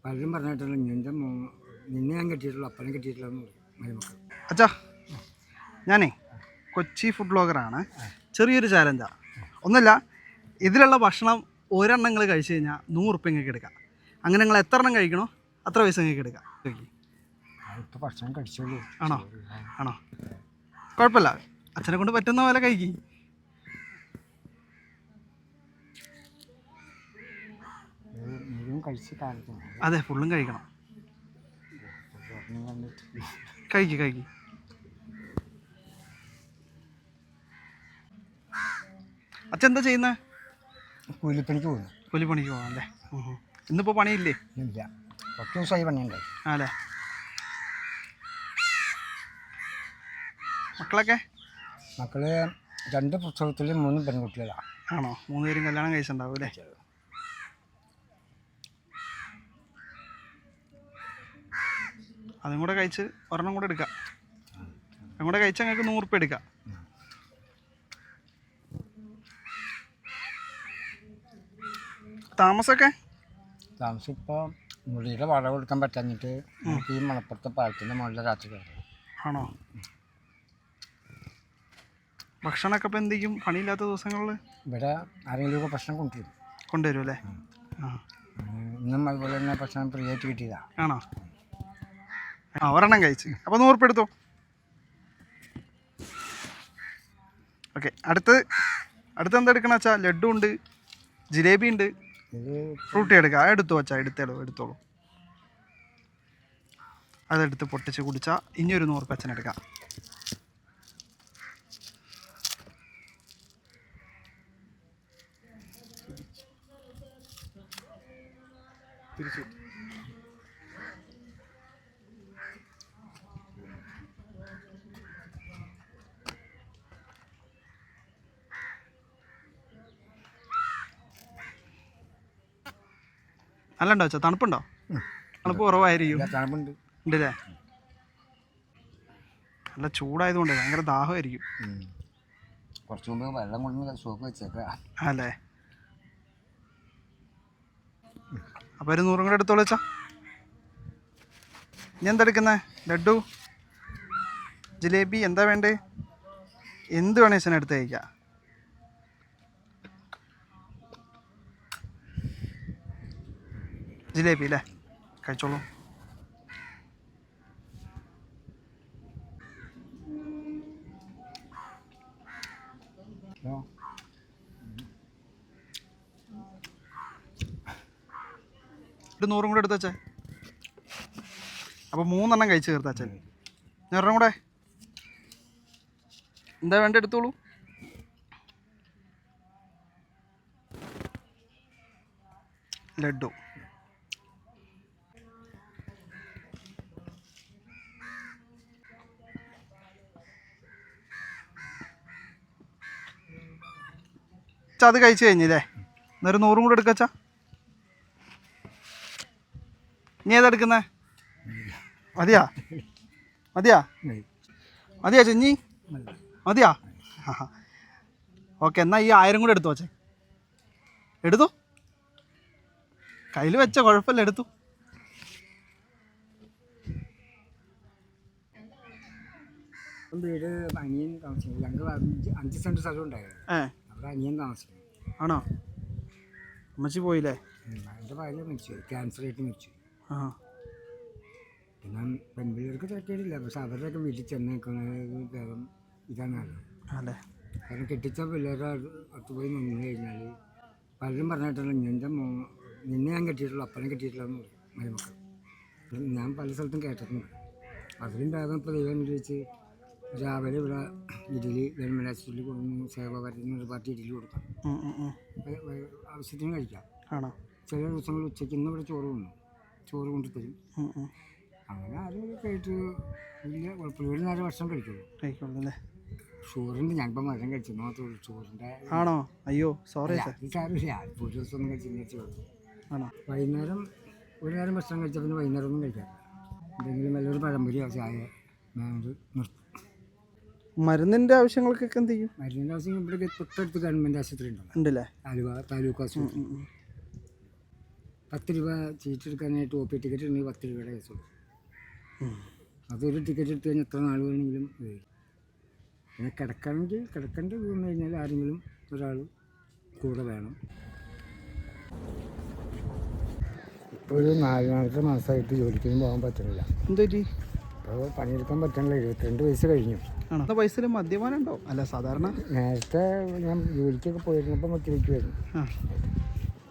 പലരും പറഞ്ഞിട്ടുള്ള നിന്നെ ഞാൻ കെട്ടിയിട്ടുള്ളൂ, അപ്പനെ കെട്ടിയിട്ടില്ല മരുമക്കൾ. അച്ഛാ, ഞാനേ കൊച്ചി ഫുഡ് ബ്ലോഗറാണ്. ചെറിയൊരു ചാലഞ്ചാണ്. ഒന്നുമില്ല, ഇതിലുള്ള ഭക്ഷണം ഒരെണ്ണങ്ങൾ കഴിച്ചു കഴിഞ്ഞാൽ 100 ഉറുപ്പ്യ നിങ്ങൾക്ക് എടുക്കാം. അങ്ങനെ നിങ്ങൾ എത്ര എണ്ണം കഴിക്കണോ അത്ര പൈസ നിങ്ങൾക്ക് എടുക്കാം. ഭക്ഷണം കഴിച്ചോളൂ. ആണോ? ആണോ, കുഴപ്പമില്ല, അച്ഛനെ കൊണ്ട് പറ്റുന്ന പോലെ കഴിക്കും. അതെ, ഫുള്ളും കഴിക്കണം. കഴിക്കും. അച്ഛൻ എന്താ ചെയ്യുന്നത്? കൂലിപ്പണിക്ക് പോകുന്നു. കൂലിപ്പണിക്ക് പോകാം അല്ലേ? ഇന്നിപ്പോൾ പണിയില്ലേ? ഇല്ല, കുറച്ച് ദിവസമായി പണിയുണ്ടായി. അല്ലേ? മക്കള് 2 പുസ്തകത്തിൽ 3 പെൺകുട്ടികളാണ്. ആണോ? 3 പേരും കല്യാണം കഴിച്ചിട്ടുണ്ടാവും അല്ലേ? അതും കൂടെ കഴിച്ച് ഒരെണ്ണം കൂടെ എടുക്കാം. അതും കൂടെ കഴിച്ചാൽ ഞങ്ങൾക്ക് 100 ഉറുപ്പ്യ എടുക്കാം. താമസം ഇപ്പോൾ മുറിയുടെ വള കൊടുക്കാൻ പറ്റാഞ്ഞിട്ട് ഈ മലപ്പുറത്തെ പാലത്തിൻ്റെ മുകളിൽ രാത്രി കയറും. ആണോ? ഭക്ഷണമൊക്കെ ഇപ്പം എന്തെങ്കിലും പണിയില്ലാത്ത ദിവസങ്ങളിൽ ഇവിടെ ആരെങ്കിലുമൊക്കെ ഭക്ഷണം കൊണ്ടുവരും അല്ലേ? ഇന്നും അതുപോലെ തന്നെ ഭക്ഷണം ഫ്രീ ആയിട്ട് കിട്ടിയതാണ്. ആണോ? ഒരെണ്ണം കഴിച്ച് അപ്പോൾ 100 ഉറുപ്പ്യ എടുത്തോ. ഓക്കെ, അടുത്ത് എന്താ എടുക്കണം വെച്ചാൽ ലഡ്ഡു ഉണ്ട്, ജിലേബി ഉണ്ട്, ഫ്രൂട്ടി എടുക്കുക. എടുത്തോ വെച്ചാൽ എടുത്തോളൂ. അതെടുത്ത് പൊട്ടിച്ച് കുടിച്ചാൽ ഇനിയൊരു 100 ഉറുപ്പ്യ അച്ഛനെടുക്കാം. തിരിച്ചു നല്ല ഉണ്ടോ വെച്ചാൽ? തണുപ്പുണ്ടോ? തണുപ്പ് കുറവായിരിക്കും. തണുപ്പുണ്ട് ഉണ്ടല്ലേ? നല്ല ചൂടായതുകൊണ്ട് ഭയങ്കര ദാഹമായിരിക്കും. കുറച്ച് മുമ്പ് വെള്ളം കൊണ്ടുവന്ന് സ്റ്റോക്ക് വെച്ചേക്കാം. അല്ലേ? അപ്പോൾ ഒരു 100 കൂടെ എടുത്തോളൂ വെച്ചാ. ഇനി എന്താ എടുക്കുന്നത്? ലഡ്ഡു, ജിലേബി, എന്താ വേണ്ടേ? എന്ത് വേണേ വെച്ചാൽ എടുത്ത് കഴിക്കാം. ജിലേബി അല്ലേ? കഴിച്ചോളൂ. ഒരു 100 കൂടെ എടുത്ത് വെച്ചേ. അപ്പോൾ 3 എണ്ണം കഴിച്ച് തീർത്ത അച്ഛൻ. ഒരെണ്ണം കൂടെ എന്താ വേണ്ട എടുത്തോളൂ. ലഡ്ഡു. അത് കഴിച്ച് കഴിഞ്ഞില്ലേ? എന്നൊരു 100 കൂടെ എടുക്കച്ചാ. നീ ഏതാ എടുക്കുന്നത്? മതിയാ ചെഞ്ഞി? മതിയാ? ഓക്കെ, എന്നാൽ ഈ 1000 കൂടെ എടുത്തു വച്ചേ. എടുത്തു, കയ്യിൽ വെച്ച കുഴപ്പമില്ല, എടുത്തു. വീട് അനിയൻ താമസിക്കും. ഞങ്ങൾ 5 സെൻറ്റ് സ്ഥലം ഉണ്ടായിരുന്നു. അവിടെ അനിയൻ താമസിക്കും. ആണോ? അമ്മച്ചി പോയില്ലേ? എൻ്റെ ഭാര്യ മരിച്ചു, ക്യാൻസർ ആയിട്ട് മരിച്ചു. പിന്നെ പെൺപിള്ളേർക്ക് തരക്കേടില്ല, പക്ഷെ അവരുടെയൊക്കെ വീട്ടിൽ ചെന്ന് നിൽക്കുന്നത് വേഗം ഇതാണ് അല്ലേ? കാരണം കെട്ടിച്ച പിള്ളേരുടെ അടുത്ത് പോയി നിന്ന് കഴിഞ്ഞാൽ പലരും പറഞ്ഞിട്ടുള്ള നിന്നെ ഞാൻ കെട്ടിയിട്ടുള്ളൂ, അപ്പനെ കെട്ടിയിട്ടില്ല മരുമക്കൾ. ഞാൻ പല സ്ഥലത്തും കേട്ടിട്ടുണ്ട്. അതിലും വേഗം ഇപ്പോൾ ദൈവം അനുഭവിച്ച് രാവിലെ ഇവിടെ ഇഡലി ഗവൺമെൻറ് ആശുപത്രിയിൽ കൊടുക്കുന്നു. സേവാഭാരതിന് പാർട്ടി ഇഡലി കൊടുക്കാം, ആവശ്യത്തിന് കഴിക്കാം. ചില ദിവസങ്ങളിൽ ഉച്ചയ്ക്ക് ഇന്ന് ഇവിടെ ചോറ് കൊണ്ടുതരും. അങ്ങനെ അത് കഴിച്ച് വലിയ കുഴപ്പമില്ല. ഒരു നേരം ഭക്ഷണം കഴിക്കുള്ളൂ അല്ലേ? ചോറിൻ്റെ ഞാനിപ്പോൾ മരം കഴിച്ചു മാത്രമേ ചോറിൻ്റെ. ആണോ? അയ്യോ, സോറി. സാരമില്ല, ഒരു ദിവസം ഒന്നും കഴിച്ചു ആണോ? വൈകുന്നേരം ഒരു നേരം ഭക്ഷണം കഴിച്ചാൽ പിന്നെ വൈകുന്നേരം ഒന്നും കഴിക്കാറില്ല. എന്തെങ്കിലും നല്ലൊരു പഴംപൊരിയോ ചായ നിർത്തും. മരുന്നിൻ്റെ ആവശ്യങ്ങൾക്കൊക്കെ എന്ത് ചെയ്യും? മരുന്നിൻ്റെ ആവശ്യം ഇവിടെ തൊട്ടടുത്ത് ഗവൺമെൻറ് ആശുപത്രി ഉണ്ടല്ലേ? ഉണ്ടല്ലേ? താലൂക്ക് ആശുപത്രി. 10 രൂപ ചീറ്റ് എടുക്കാനായിട്ട് OP ടിക്കറ്റ് ഉണ്ടെങ്കിൽ 10 രൂപയുടെ കേസുള്ളൂ. അതൊരു ടിക്കറ്റ് എടുത്ത് കഴിഞ്ഞാൽ എത്ര നാൾ വേണമെങ്കിലും ഉപയോഗിക്കും. പിന്നെ കിടക്കേണ്ട വന്നു കഴിഞ്ഞാൽ ആരെങ്കിലും ഒരാൾ കൂടെ വേണം. ഇപ്പോൾ ഒരു 4 മാസമായിട്ട് ജോലിക്കൊന്നും പോകാൻ പറ്റുന്നില്ല. എന്തുപറ്റി? ഇപ്പോൾ പണിയെടുക്കാൻ പറ്റണില്ല. 22 വയസ്സ് കഴിഞ്ഞു. ആണോ? പൈസയിൽ മദ്യപാനം ഉണ്ടോ? അല്ല, സാധാരണ നേരത്തെ ഞാൻ ജോലിക്കൊക്കെ പോയിരുന്നപ്പോൾ മദ്യപിക്കുമായിരുന്നു.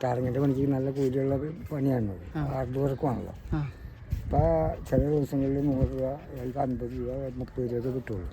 ടാറിങ്ങിൻ്റെ പണിക്ക് നല്ല കൂലിയുള്ള പണിയാണ്, ഹാർഡ് വർക്കുമാണല്ലോ. ഇപ്പോൾ ചില ദിവസങ്ങളിൽ 100 രൂപ, 50 രൂപ, 30 രൂപ കിട്ടുള്ളൂ.